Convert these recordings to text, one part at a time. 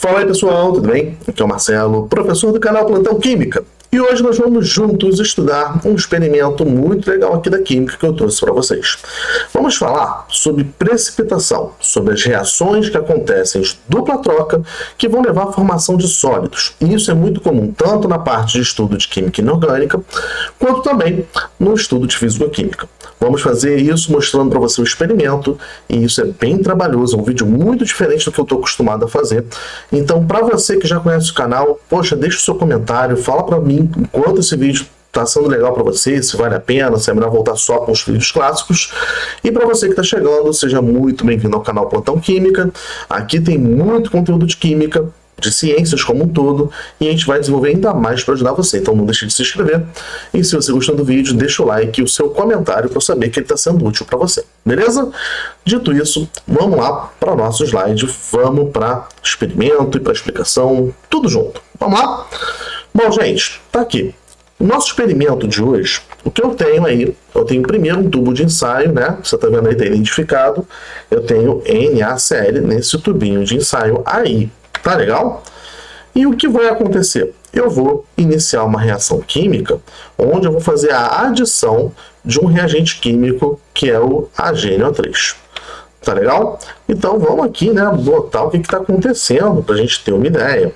Fala aí pessoal, tudo bem? Aqui é o Marcelo, professor do canal Plantão Química. E hoje nós vamos juntos estudar um experimento muito legal aqui da química que eu trouxe para vocês. Vamos falar sobre precipitação, sobre as reações que acontecem de dupla troca que vão levar à formação de sólidos. E isso é muito comum tanto na parte de estudo de química inorgânica, quanto também no estudo de físico-química. Vamos fazer isso mostrando para você o experimento, e isso é bem trabalhoso, é um vídeo muito diferente do que eu estou acostumado a fazer. Então, para você que já conhece o canal, poxa, deixa o seu comentário, fala para mim enquanto esse vídeo está sendo legal para você, se vale a pena, se é melhor voltar só com os vídeos clássicos. E para você que está chegando, seja muito bem-vindo ao canal Plantão Química. Aqui tem muito conteúdo de química, de ciências como um todo, e a gente vai desenvolver ainda mais para ajudar você. Então não deixe de se inscrever, e se você gostou do vídeo, deixa o like e o seu comentário para eu saber que ele está sendo útil para você, beleza? Dito isso, vamos lá para o nosso slide, vamos para experimento e para explicação, tudo junto. Vamos lá? Bom, gente, tá aqui. O nosso experimento de hoje, o que eu tenho aí, eu tenho primeiro um tubo de ensaio, né? Você tá vendo aí, tá identificado. Eu tenho NaCl nesse tubinho de ensaio aí. Tá legal? E o que vai acontecer? Eu vou iniciar uma reação química, onde eu vou fazer a adição de um reagente químico, que é o HNO3. Tá legal? Então vamos aqui, né, botar o que está acontecendo, para a gente ter uma ideia.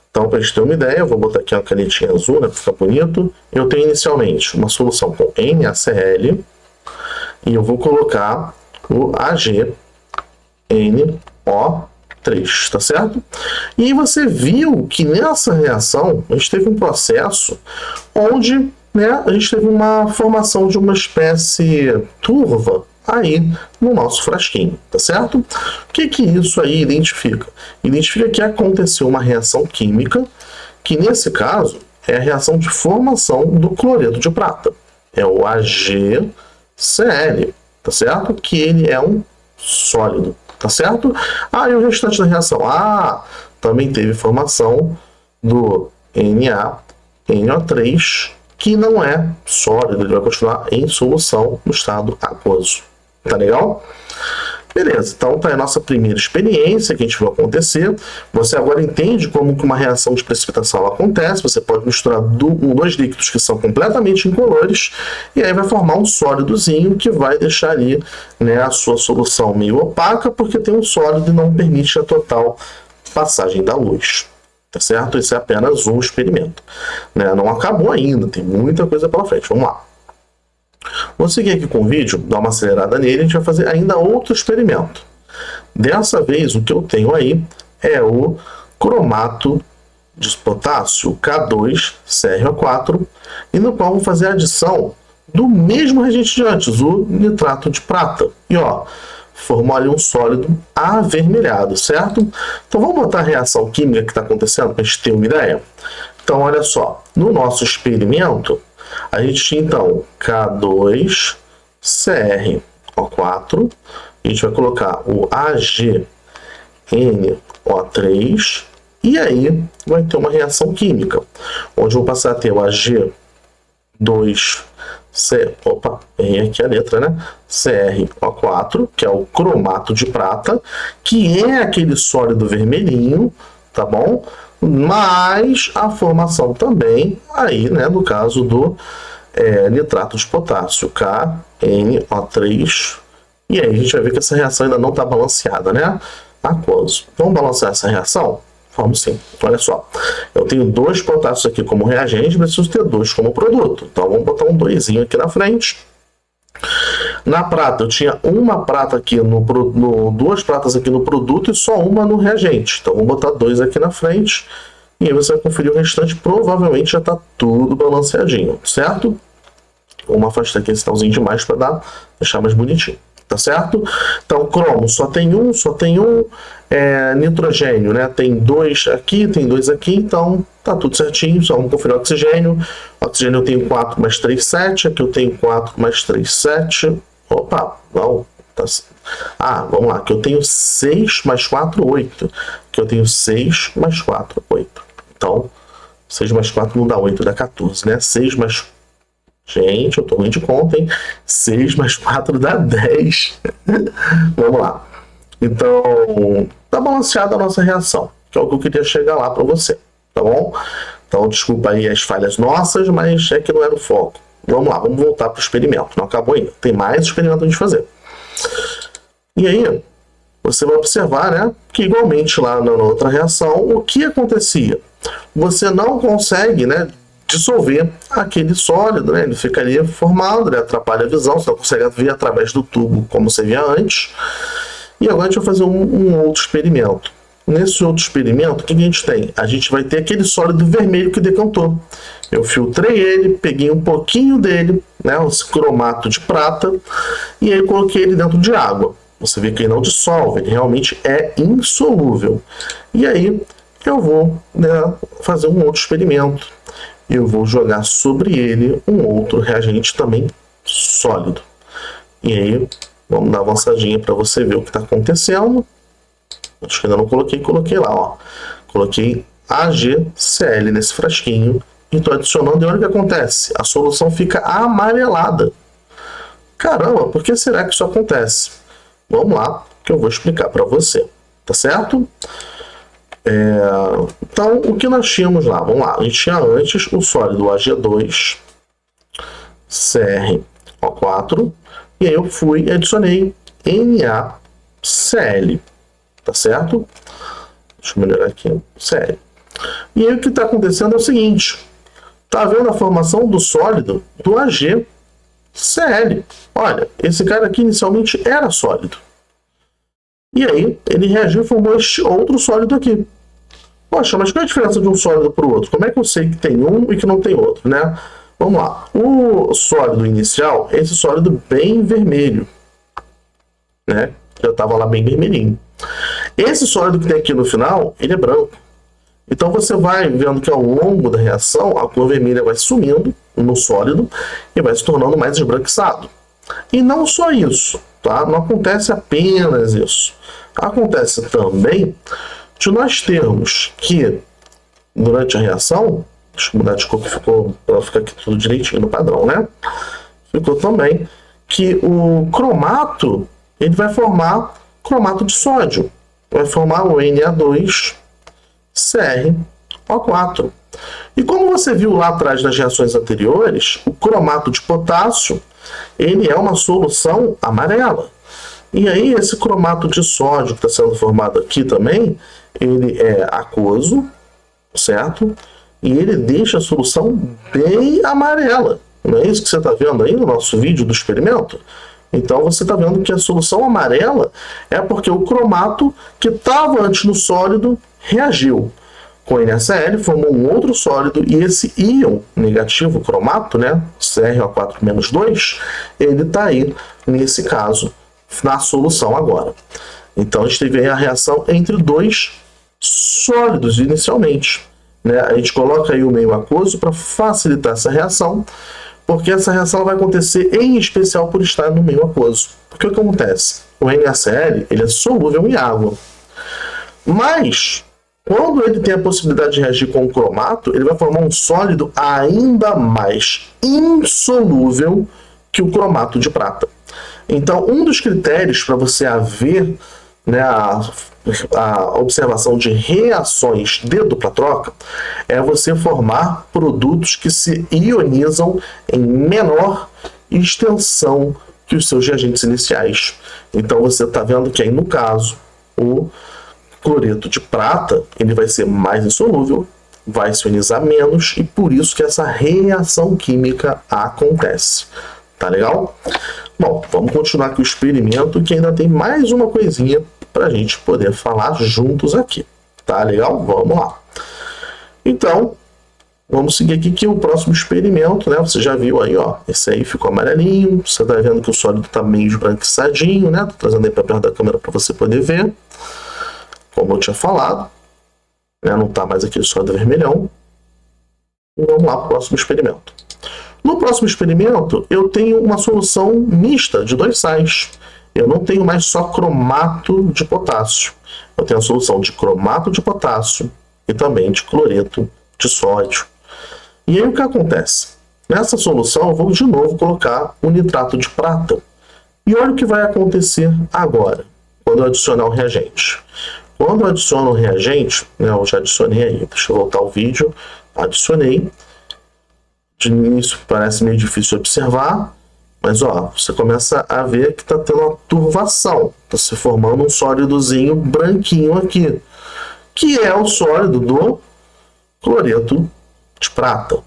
Então, para a gente ter uma ideia, eu vou botar aqui uma canetinha azul, né, para ficar bonito. Eu tenho inicialmente uma solução com NaCl, e eu vou colocar o HNO3. Tá certo? E você viu que nessa reação a gente teve um processo onde, né, a gente teve uma formação de uma espécie turva aí no nosso frasquinho, tá certo? O que isso aí identifica? Identifica que aconteceu uma reação química, que nesse caso é a reação de formação do cloreto de prata. É o HCl, tá certo? Que ele é um sólido. Tá certo? E o restante da reação? Também teve formação do NaNO3, que não é sólido, ele vai continuar em solução no estado aquoso. Tá legal? Beleza, então tá a nossa primeira experiência que a gente vai acontecer. Você agora entende como que uma reação de precipitação acontece. Você pode misturar dois líquidos que são completamente incolores, e aí vai formar um sólidozinho que vai deixar ali, né, a sua solução meio opaca, porque tem um sólido e não permite a total passagem da luz. Tá certo? Esse é apenas um experimento, né? Não acabou ainda, tem muita coisa pela frente. Vamos lá. Vou seguir aqui com o vídeo, dar uma acelerada nele, a gente vai fazer ainda outro experimento. Dessa vez, o que eu tenho aí é o cromato de potássio K2CrO4, e no qual vou fazer a adição do mesmo reagente de antes, o nitrato de prata. E ó, formou ali um sólido avermelhado, certo? Então vamos botar a reação química que está acontecendo para a gente ter uma ideia? Então olha só, no nosso experimento, a gente tinha então K2CrO4, a gente vai colocar o HNO3, e aí vai ter uma reação química, onde eu vou passar a ter o errei aqui a letra, né? CrO4, que é o cromato de prata, que é aquele sólido vermelhinho, tá bom? Mas a formação também, aí, né, no caso do nitrato de potássio, KNO3, e aí a gente vai ver que essa reação ainda não está balanceada, né? Aquoso. Vamos balancear essa reação? Vamos sim. Olha só, eu tenho 2 potássios aqui como reagente, preciso ter 2 como produto. Então vamos botar um 2zinho aqui na frente. Na prata, eu tinha uma prata aqui duas pratas aqui no produto e só uma no reagente. Então vamos botar 2 aqui na frente, e aí você vai conferir o restante. Provavelmente já está tudo balanceadinho, certo? Vamos afastar aqui esse talzinho demais para deixar mais bonitinho, tá certo? Então cromo só tem um, nitrogênio, né? Tem 2 aqui, tem 2 aqui, então tá tudo certinho. Só vamos conferir o oxigênio. Oxigênio eu tenho 4 mais 3, 7. Aqui eu tenho 4 mais 3, 7. Opa, não. Tá... vamos lá. Aqui eu tenho 6 mais 4, 8. Aqui eu tenho 6 mais 4, 8. Então, 6 mais 4 não dá 8, dá 14, né? 6 mais... Gente, eu tô ruim de conta, hein? 6 mais 4 dá 10. Vamos lá. Então, tá balanceada a nossa reação. que é o que eu queria chegar lá para você, tá bom? Então, desculpa aí as falhas nossas, mas é que não era o foco. Vamos lá, vamos voltar para o experimento. Não acabou ainda. Tem mais experimento a gente fazer. E aí, você vai observar, né, que igualmente lá na outra reação, o que acontecia? Você não consegue, né, dissolver aquele sólido, né, ele ficaria formado, né, atrapalha a visão, você não consegue ver através do tubo como você via antes. E agora a gente vai fazer um outro experimento. Nesse outro experimento, o que a gente tem? A gente vai ter aquele sólido vermelho que decantou. Eu filtrei ele, peguei um pouquinho dele, né, esse cromato de prata, e aí coloquei ele dentro de água. Você vê que ele não dissolve, ele realmente é insolúvel. E aí eu vou, né, fazer um outro experimento. Eu vou jogar sobre ele um outro reagente também sólido. E aí, vamos dar uma avançadinha para você ver o que está acontecendo. Acho que ainda não coloquei lá, ó. Coloquei AgCl nesse frasquinho e estou adicionando, e olha o que acontece. A solução fica amarelada. Caramba, por que será que isso acontece? Vamos lá, que eu vou explicar para você, tá certo? Então, o que nós tínhamos lá? Vamos lá, a gente tinha antes o sólido Ag2, CrO4, e aí eu fui e adicionei NaCl, tá certo? Deixa eu melhorar aqui, Cl. E aí o que está acontecendo é o seguinte, tá vendo a formação do sólido do AgCl? Olha, esse cara aqui inicialmente era sólido. E aí ele reagiu e formou este outro sólido aqui. Poxa, mas qual é a diferença de um sólido para o outro? Como é que eu sei que tem um e que não tem outro, né? Vamos lá. O sólido inicial é esse sólido bem vermelho, né? Já estava lá bem vermelhinho. Esse sólido que tem aqui no final, ele é branco. Então você vai vendo que ao longo da reação, a cor vermelha vai sumindo no sólido e vai se tornando mais esbranquiçado. E não só isso, tá? Não acontece apenas isso. Acontece também de nós termos que, durante a reação, deixa eu mudar de cor que ficou, para ficar aqui tudo direitinho no padrão, né? Ficou também que o cromato, ele vai formar cromato de sódio. Vai formar o Na2CrO4. E como você viu lá atrás nas reações anteriores, o cromato de potássio, ele é uma solução amarela. E aí esse cromato de sódio que está sendo formado aqui também, ele é aquoso, certo? E ele deixa a solução bem amarela. Não é isso que você está vendo aí no nosso vídeo do experimento? Então você está vendo que a solução amarela é porque o cromato que estava antes no sólido reagiu com NaCl, formou um outro sólido, e esse íon negativo, cromato, né, CrO4-2, ele está aí, nesse caso, na solução agora. Então a gente teve aí a reação entre dois sólidos inicialmente, né? A gente coloca aí o meio aquoso para facilitar essa reação, porque essa reação vai acontecer em especial por estar no meio aquoso. Porque o que acontece? O NaCl, ele é solúvel em água. Mas, quando ele tem a possibilidade de reagir com o cromato, ele vai formar um sólido ainda mais insolúvel que o cromato de prata. Então, um dos critérios para você haver, né, a observação de reações de dupla troca é você formar produtos que se ionizam em menor extensão que os seus reagentes iniciais. Então você está vendo que aí no caso o cloreto de prata ele vai ser mais insolúvel, vai se ionizar menos e por isso que essa reação química acontece. Tá legal? Bom, vamos continuar aqui o experimento que ainda tem mais uma coisinha para a gente poder falar juntos aqui. Tá legal? Vamos lá. Então, vamos seguir aqui que o próximo experimento, né? Você já viu aí, ó. Esse aí ficou amarelinho. Você tá vendo que o sólido tá meio esbranquiçadinho, né? Tô trazendo aí para perto da câmera para você poder ver. Como eu tinha falado, né? Não tá mais aqui o sólido vermelhão. E vamos lá para o próximo experimento. No próximo experimento, eu tenho uma solução mista de dois sais. Eu não tenho mais só cromato de potássio. Eu tenho a solução de cromato de potássio e também de cloreto de sódio. E aí o que acontece? Nessa solução eu vou de novo colocar o nitrato de prata. E olha o que vai acontecer agora, quando eu adicionar o reagente. Quando eu adiciono o reagente, né, eu já adicionei aí, deixa eu voltar o vídeo, adicionei. De início parece meio difícil de observar, mas ó, você começa a ver que está tendo uma turvação, está se formando um sólidozinho branquinho aqui, que é o sólido do cloreto de prata.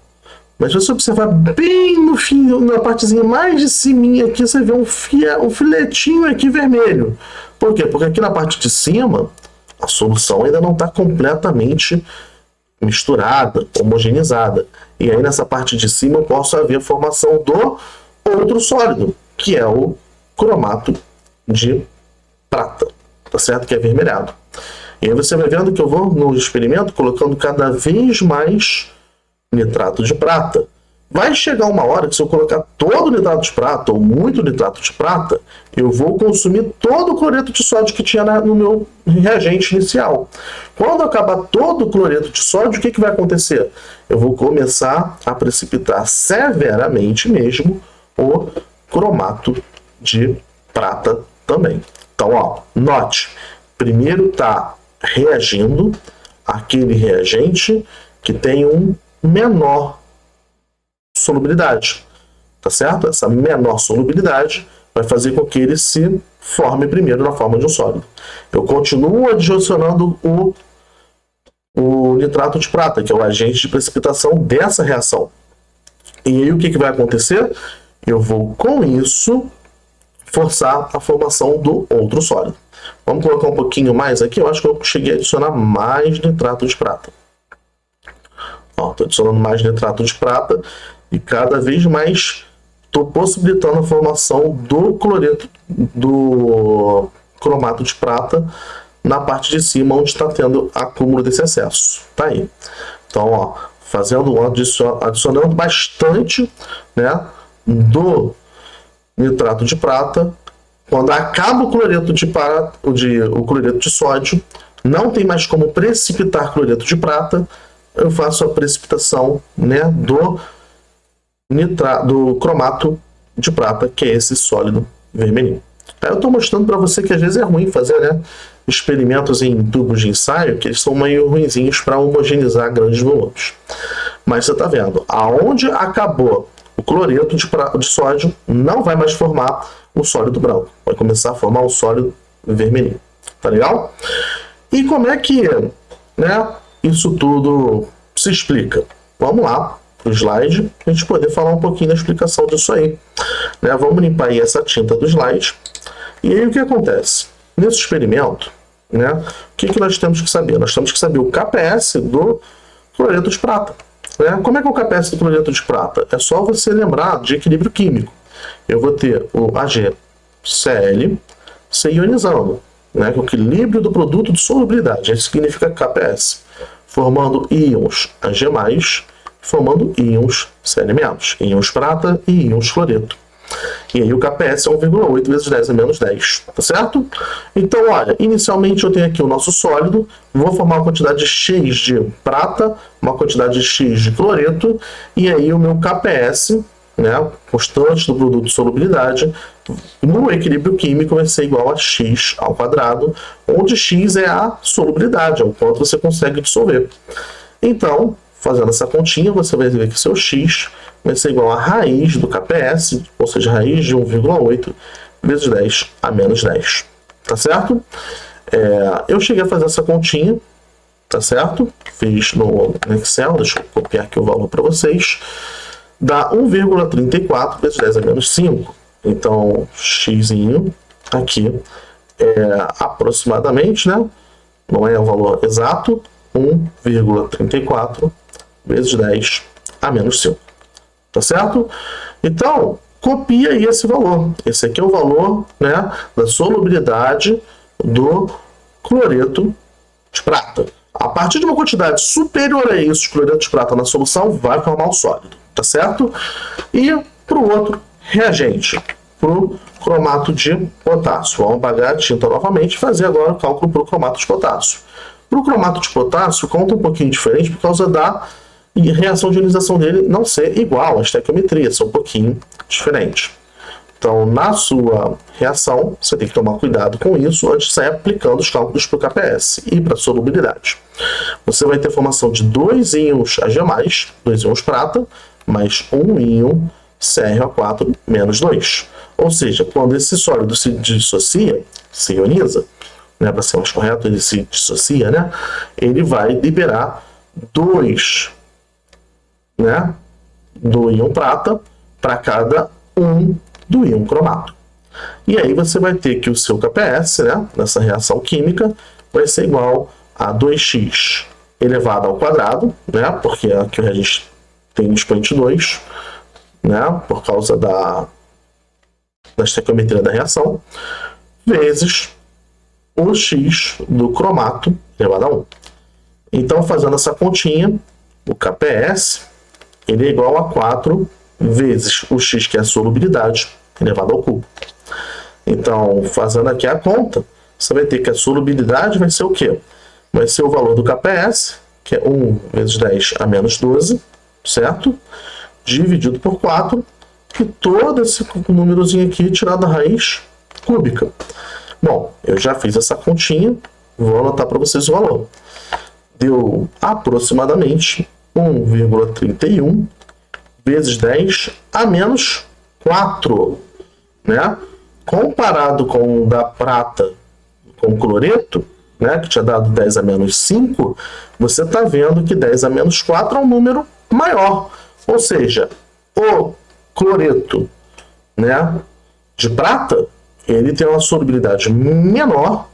Mas se você observar bem no fim, na partezinha mais de cima aqui, você vê um filetinho aqui vermelho. Por quê? Porque aqui na parte de cima, a solução ainda não está completamente misturada, homogeneizada. E aí nessa parte de cima eu posso ver a formação do outro sólido, que é o cromato de prata, tá certo? Que é avermelhado. E aí você vai vendo que eu vou no experimento colocando cada vez mais nitrato de prata. Vai chegar uma hora que se eu colocar todo o nitrato de prata, ou muito nitrato de prata, eu vou consumir todo o cloreto de sódio que tinha no meu reagente inicial. Quando acabar todo o cloreto de sódio, o que vai acontecer? Eu vou começar a precipitar severamente mesmo o cromato de prata também. Então, ó, note, primeiro está reagindo aquele reagente que tem um menor solubilidade, tá certo? Essa menor solubilidade vai fazer com que ele se forme primeiro na forma de um sólido. Eu continuo adicionando o nitrato de prata, que é o agente de precipitação dessa reação. E aí o que vai acontecer? Eu vou, com isso, forçar a formação do outro sólido. Vamos colocar um pouquinho mais aqui. Eu acho que eu cheguei a adicionar mais nitrato de prata. Estou adicionando mais nitrato de prata e cada vez mais estou possibilitando a formação do cloreto, do cromato de prata na parte de cima, onde está tendo acúmulo desse excesso. Tá aí. Então, ó, adicionando bastante, né, do nitrato de prata. Quando acaba o cloreto o cloreto de sódio, não tem mais como precipitar cloreto de prata, eu faço a precipitação, né, do cromato de prata, que é esse sólido vermelhinho. Aí eu estou mostrando para você que às vezes é ruim fazer, né, experimentos em tubos de ensaio, que eles são meio ruinzinhos para homogeneizar grandes volumes. Mas você está vendo, aonde acabou o cloreto de sódio, não vai mais formar o sólido branco, vai começar a formar o sólido vermelhinho. Tá legal? E como é que, né, isso tudo se explica? Vamos lá para o slide, para a gente poder falar um pouquinho da explicação disso aí. Né? Vamos limpar aí essa tinta do slide. E aí o que acontece? Nesse experimento, né, o que nós temos que saber? Nós temos que saber o KPS do cloreto de prata. Né? Como é que é o KPS do cloreto de prata? É só você lembrar de equilíbrio químico. Eu vou ter o AgCl se ionizando, né, que é o equilíbrio do produto de solubilidade. Isso significa KPS. Formando íons Ag+, formando íons Cl-, íons prata e íons cloreto. E aí o KPS é 1,8 vezes 10 a menos 10, tá certo? Então, olha, inicialmente eu tenho aqui o nosso sólido, vou formar uma quantidade X de prata, uma quantidade X de cloreto, e aí o meu KPS, né, constante do produto de solubilidade, no equilíbrio químico vai ser igual a x ao quadrado, onde x é a solubilidade, é o quanto você consegue dissolver. Então, fazendo essa continha, você vai ver que seu x vai ser igual a raiz do KPS, ou seja, raiz de 1,8 vezes 10 a menos 10. Tá certo? Eu cheguei a fazer essa continha, tá certo? Fiz no Excel, deixa eu copiar aqui o valor para vocês. Dá 1,34 vezes 10 a menos 5. Então, x aqui é aproximadamente, né? Não é o valor exato, 1,34 vezes 10 a menos 5. Tá certo? Então, copia aí esse valor. Esse aqui é o valor, né, da solubilidade do cloreto de prata. A partir de uma quantidade superior a isso de cloreto de prata na solução, vai formar o sólido. Tá certo? E para o outro reagente, para o cromato de potássio. Vamos apagar a tinta novamente e fazer agora o cálculo para o cromato de potássio. Para o cromato de potássio, conta um pouquinho diferente por causa da reação de ionização dele não ser igual à estequiometria, ser um pouquinho diferente. Então, na sua reação, você tem que tomar cuidado com isso antes de sair aplicando os cálculos para o KPS e para a solubilidade. Você vai ter formação de 2 íons Ag+, 2 íons prata, mais 1 íon CrO4 menos 2. Ou seja, quando esse sólido se dissocia, se ioniza, né, para ser mais correto, ele se dissocia, né, ele vai liberar 2, né, do íon prata para cada 1 do íon cromato. E aí você vai ter que o seu KPS, né, nessa reação química, vai ser igual a 2x elevado ao quadrado, né, porque aqui o reagente tem o expoente 2, né, por causa da estequiometria da reação, vezes o x do cromato elevado a 1. Então, fazendo essa continha, o KPS ele é igual a 4 vezes o x, que é a solubilidade, elevado ao cubo. Então, fazendo aqui a conta, você vai ter que a solubilidade vai ser o quê? Vai ser o valor do KPS, que é 1 vezes 10 a menos 12, certo? Dividido por 4, e todo esse númerozinho aqui tirado da raiz cúbica. Bom, eu já fiz essa continha, vou anotar para vocês o valor. Deu aproximadamente 1,31 vezes 10 a menos 4, né? Comparado com o da prata com o cloreto, né, que tinha dado 10 a menos 5, você está vendo que 10 a menos 4 é um número maior. Ou seja, o cloreto, né, de prata, ele tem uma solubilidade menor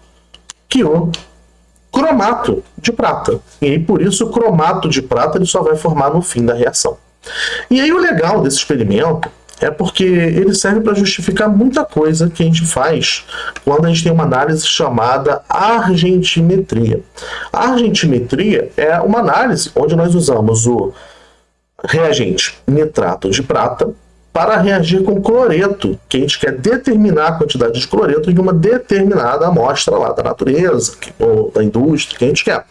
que o cromato de prata. E aí, por isso, o cromato de prata ele só vai formar no fim da reação. E aí, o legal desse experimento é porque ele serve para justificar muita coisa que a gente faz quando a gente tem uma análise chamada argentimetria. A argentimetria é uma análise onde nós usamos o reagente nitrato de prata para reagir com cloreto, que a gente quer determinar a quantidade de cloreto de uma determinada amostra lá da natureza, ou da indústria, que a gente quer.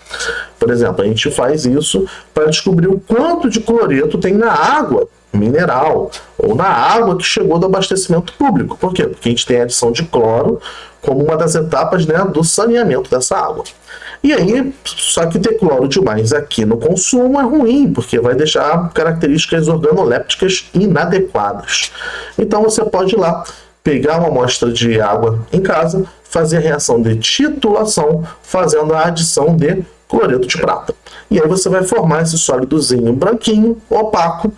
Por exemplo, a gente faz isso para descobrir o quanto de cloreto tem na água mineral, ou na água que chegou do abastecimento público. Por quê? Porque a gente tem a adição de cloro como uma das etapas, né, do saneamento dessa água. E aí, só que ter cloro demais aqui no consumo é ruim, porque vai deixar características organolépticas inadequadas. Então você pode ir lá, pegar uma amostra de água em casa, fazer a reação de titulação, fazendo a adição de cloreto de prata. E aí você vai formar esse sólidozinho branquinho, opaco,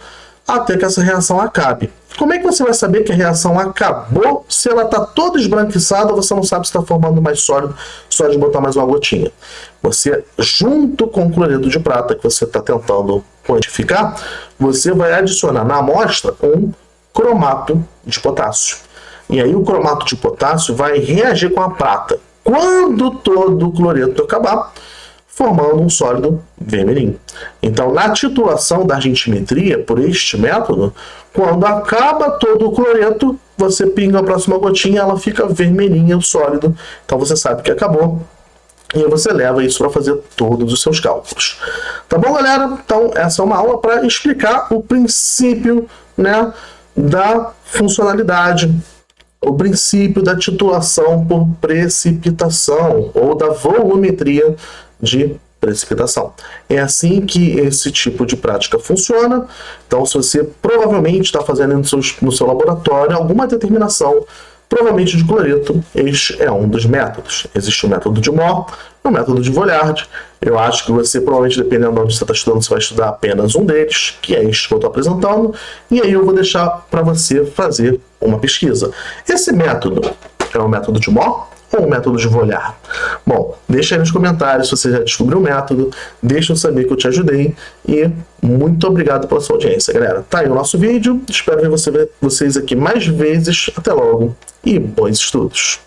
até que essa reação acabe. Como é que você vai saber que a reação acabou se ela está toda esbranquiçada, você não sabe se está formando mais sólido, só de botar mais uma gotinha? Você, junto com o cloreto de prata que você está tentando quantificar, você vai adicionar na amostra um cromato de potássio. E aí o cromato de potássio vai reagir com a prata quando todo o cloreto acabar, formando um sólido vermelhinho. Então, na titulação da argentimetria, por este método, quando acaba todo o cloreto, você pinga a próxima gotinha, ela fica vermelhinha, o sólido. Então, você sabe que acabou. E aí você leva isso para fazer todos os seus cálculos. Tá bom, galera? Então, essa é uma aula para explicar o princípio, né, da funcionalidade, o princípio da titulação por precipitação, ou da volumetria de precipitação. É assim que esse tipo de prática funciona. Então, se você provavelmente está fazendo no seu laboratório alguma determinação, provavelmente de cloreto, este é um dos métodos. Existe o método de Mohr e o método de Vollard. Eu acho que você, provavelmente, dependendo de onde você está estudando, você vai estudar apenas um deles, que é este que eu estou apresentando, e aí eu vou deixar para você fazer uma pesquisa. Esse método é o método de Mohr ou o método de Vollard? Bom, deixa aí nos comentários se você já descobriu o método, deixa eu saber que eu te ajudei, e muito obrigado pela sua audiência, galera. Tá aí o nosso vídeo, espero ver vocês aqui mais vezes. Até logo e bons estudos!